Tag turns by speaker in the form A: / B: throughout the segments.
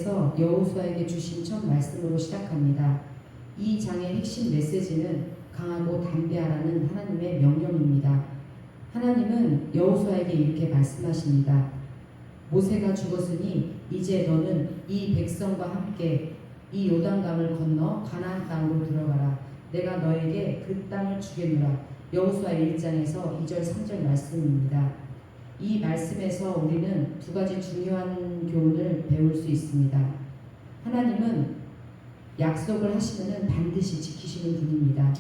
A: 하나님께서 여호수아에게 주신 첫 말씀으로 시작합니다. 이 장의 핵심 메시지는 강하고 담대하라는 하나님의 명령입니다. 하나님은 여호수아에게 이렇게 말씀하십니다. 모세가 죽었으니 이제 너는 이 백성과 함께 이 요단강을 건너 가나안 땅으로 들어가라. 내가 너에게 그 땅을 주겠노라. 여호수아 1장에서 2절 3절 말씀입니다. 이 말씀에서 우리는 두 가지 중요한 교훈을 배울 수 있습니다. 하나님은 약속을 하시면 반드시 지키시는 분입니다.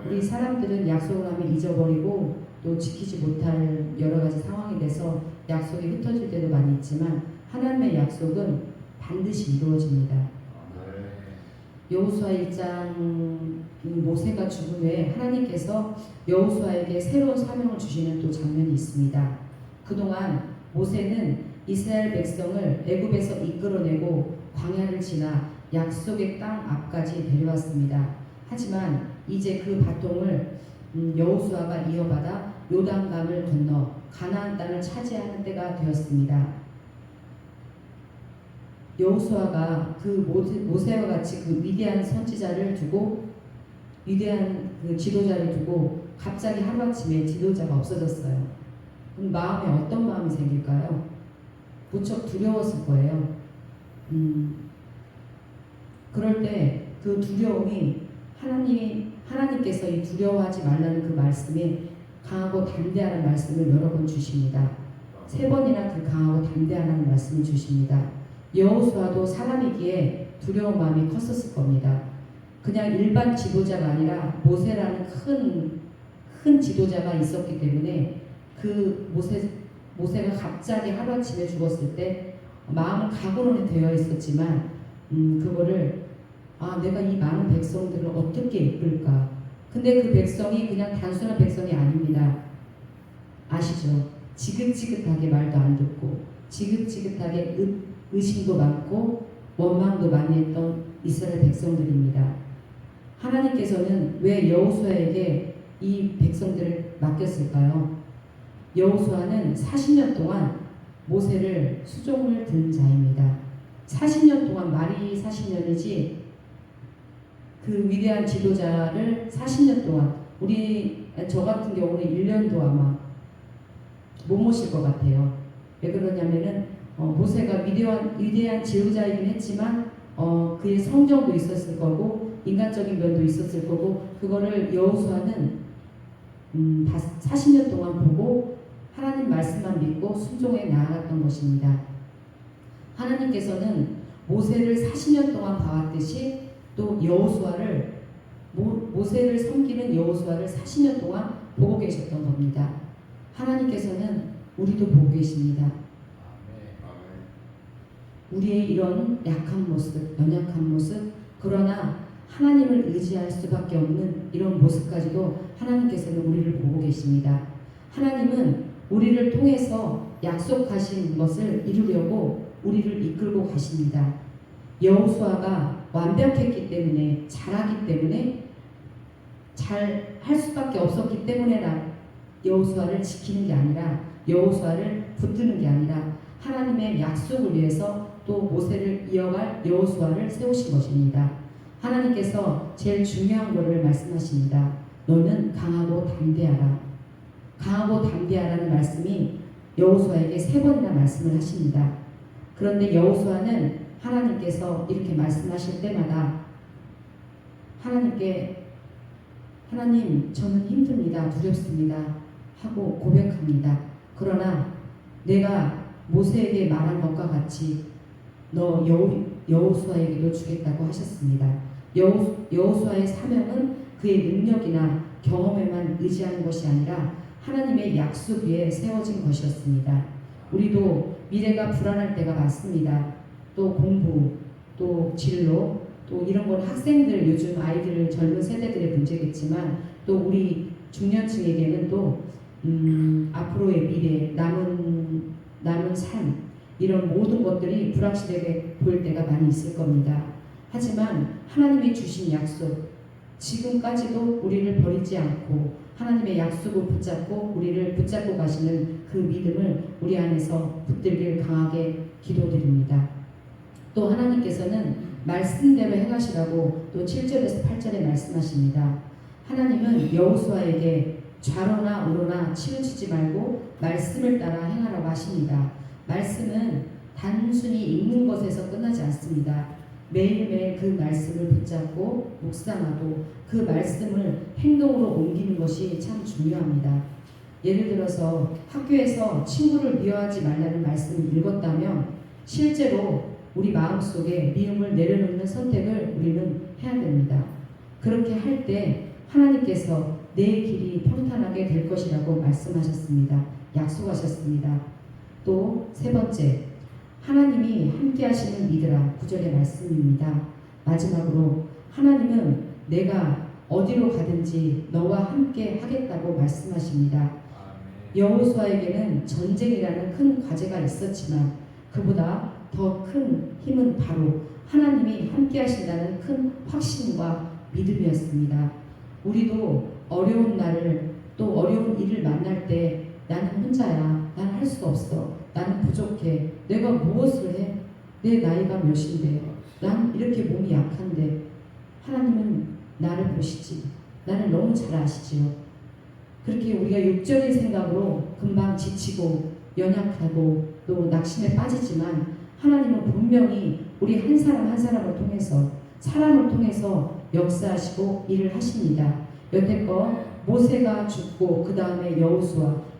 A: 우리 사람들은 약속을 하면 잊어버리고 또 지키지 못할 여러 가지 상황이 돼서 약속이 흩어질 때도 많이 있지만 하나님의 약속은 반드시 이루어집니다. 여호수아 1장 모세가 죽은 후에 하나님께서 여호수아에게 새로운 사명을 주시는 또 장면이 있습니다. 그동안 모세는 이스라엘 백성을 애굽에서 이끌어내고 광야를 지나 약속의 땅 앞까지 데려왔습니다. 하지만 이제 그 바통을 여호수아가 이어받아 요단강을 건너 가나안 땅을 차지하는 때가 되었습니다. 여호수아가 그 모세와 같이 그 위대한 선지자를 두고 위대한 그 지도자를 두고 갑자기 하루아침에 지도자가 없어졌어요. 그럼 마음에 어떤 마음이 생길까요? 무척 두려웠을 거예요. 그럴 때 그 두려움이 하나님께서 이 두려워하지 말라는 그 말씀에 강하고 담대하는 말씀을 여러 번 주십니다. 3번이나 그 강하고 담대하는 말씀을 주십니다. 여호수아도 사람이기에 두려운 마음이 컸었을 겁니다. 그냥 일반 지도자가 아니라 모세라는 큰 지도자가 있었기 때문에 그 모세가 갑자기 하루아침에 죽었을 때 마음은 각오는 되어 있었지만 그거를 내가 이 많은 백성들을 어떻게 이끌까? 근데 그 백성이 그냥 단순한 백성이 아닙니다. 아시죠? 지긋지긋하게 말도 안 듣고 지긋지긋하게 의심도 많고 원망도 많이 했던 이스라엘 백성들입니다. 하나님께서는 왜 여호수아에게 이 백성들을 맡겼을까요? 여호수아는 40년 동안 모세를 수종을 든 자입니다. 40년 동안 말이 40년이지 그 위대한 지도자를 40년 동안 저 같은 경우는 1년도 아마 못 모실 것 같아요. 왜 그러냐면은 모세가 위대한 지도자이긴 했지만 그의 성정도 있었을 거고 인간적인 면도 있었을 거고 그거를 여호수아는 40년 동안 보고 하나님 말씀만 믿고 순종해 나아갔던 것입니다. 하나님께서는 모세를 40년 동안 봐왔듯이 또 여호수아를 모세를 섬기는 여호수아를 40년 동안 보고 계셨던 겁니다. 하나님께서는 우리도 보고 계십니다. 우리의 이런 약한 모습, 연약한 모습, 그러나 하나님을 의지할 수밖에 없는 이런 모습까지도 하나님께서는 우리를 보고 계십니다. 하나님은 우리를 통해서 약속하신 것을 이루려고 우리를 이끌고 가십니다. 여호수아가 완벽했기 때문에 잘하기 때문에 잘 할 수밖에 없었기 때문에 여호수아를 지키는 게 아니라 여호수아를 붙드는 게 아니라 하나님의 약속을 위해서 또 모세를 이어갈 여호수아를 세우신 것입니다. 하나님께서 제일 중요한 것을 말씀하십니다. 너는 강하고 담대하라. 강하고 담대하라는 말씀이 여호수아에게 3번이나 말씀을 하십니다. 그런데 여호수아는 하나님께서 이렇게 말씀하실 때마다 하나님 저는 힘듭니다. 두렵습니다. 하고 고백합니다. 그러나 내가 모세에게 말한 것과 같이 너 여호수아에게도 주겠다고 하셨습니다. 여호수아의 사명은 그의 능력이나 경험에만 의지하는 것이 아니라 하나님의 약속 위에 세워진 것이었습니다. 우리도 미래가 불안할 때가 많습니다. 또 공부, 또 진로, 또 이런 건 학생들, 요즘 아이들, 젊은 세대들의 문제겠지만 또 우리 중년층에게는 또 앞으로의 미래, 남은 삶, 이런 모든 것들이 불확실하게 보일 때가 많이 있을 겁니다. 하지만 하나님이 주신 약속, 지금까지도 우리를 버리지 않고 하나님의 약속을 붙잡고 우리를 붙잡고 가시는 그 믿음을 우리 안에서 붙들길 강하게 기도드립니다. 또 하나님께서는 말씀대로 행하시라고 또 7절에서 8절에 말씀하십니다. 하나님은 여호수아에게 좌로나 우로나 치우치지 말고 말씀을 따라 행하라고 하십니다. 말씀은 단순히 읽는 것에서 끝나지 않습니다. 매일매일 그 말씀을 붙잡고 묵상하고 그 말씀을 행동으로 옮기는 것이 참 중요합니다. 예를 들어서 학교에서 친구를 미워하지 말라는 말씀을 읽었다면 실제로 우리 마음속에 미움을 내려놓는 선택을 우리는 해야 됩니다. 그렇게 할 때 하나님께서 내 길이 평탄하게 될 것이라고 말씀하셨습니다. 약속하셨습니다. 또 세 번째, 하나님이 함께 하시는 믿으라 9절의 말씀입니다. 마지막으로 하나님은 내가 어디로 가든지 너와 함께 하겠다고 말씀하십니다. 여호수아에게는 전쟁이라는 큰 과제가 있었지만 그보다 더 큰 힘은 바로 하나님이 함께 하신다는 큰 확신과 믿음이었습니다. 우리도 어려운 날을 또 어려운 일을 만날 때 나는 혼자야. 나는 할 수 없어. 나는 부족해. 내가 무엇을 해? 내 나이가 몇인데. 난 이렇게 몸이 약한데. 하나님은 나를 보시지. 나를 너무 잘 아시지요. 그렇게 우리가 육적인 생각으로 금방 지치고 연약하고 또 낙심에 빠지지만 하나님은 분명히 우리 한 사람 한 사람을 통해서 사람을 통해서 역사하시고 일을 하십니다. 여태껏 모세가 죽고 그 다음에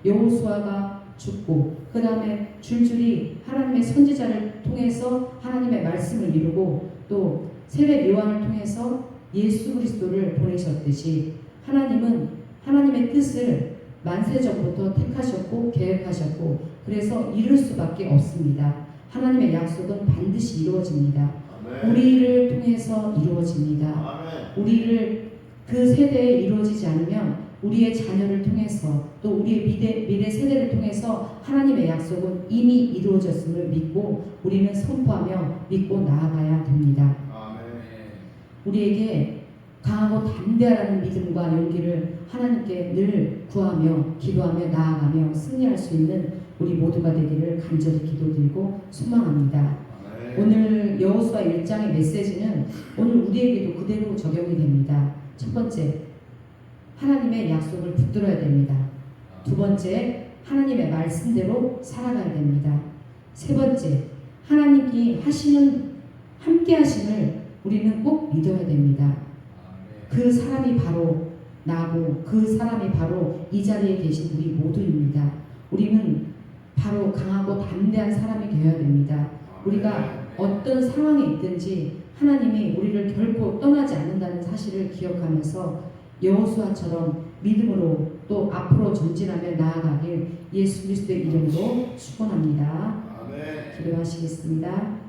A: 여호수아가 죽고 그 다음에 줄줄이 하나님의 선지자를 통해서 하나님의 말씀을 이루고 또 세례 요한을 통해서 예수 그리스도를 보내셨듯이 하나님은 하나님의 뜻을 만세전부터 택하셨고 계획하셨고 그래서 이룰 수밖에 없습니다. 하나님의 약속은 반드시 이루어집니다.
B: 아멘.
A: 우리를 통해서 이루어집니다.
B: 아멘.
A: 우리를 그 세대에 이루어지지 않으면 우리의 자녀를 통해서 또 우리의 미래 세대를 통해서 하나님의 약속은 이미 이루어졌음을 믿고 우리는 선포하며 믿고 나아가야 됩니다.
B: 아멘.
A: 우리에게 강하고 담대하라는 믿음과 용기를 하나님께 늘 구하며 기도하며 나아가며 승리할 수 있는 우리 모두가 되기를 간절히 기도드리고 소망합니다.
B: 아멘.
A: 오늘 여호수아 1장의 메시지는 오늘 우리에게도 그대로 적용이 됩니다. 첫 번째, 하나님의 약속을 붙들어야 됩니다. 두 번째, 하나님의 말씀대로 살아가야 됩니다. 세 번째, 하나님이 함께 하심을 우리는 꼭 믿어야 됩니다. 그 사람이 바로 나고 그 사람이 바로 이 자리에 계신 우리 모두입니다. 우리는 바로 강하고 담대한 사람이 되어야 됩니다. 우리가 어떤 상황에 있든지 하나님이 우리를 결코 떠나지 않는다는 사실을 기억하면서 여호수아처럼 믿음으로 또 앞으로 전진하며 나아가길 예수 그리스도의 이름으로 축원합니다.
B: 아멘.
A: 기도하시겠습니다.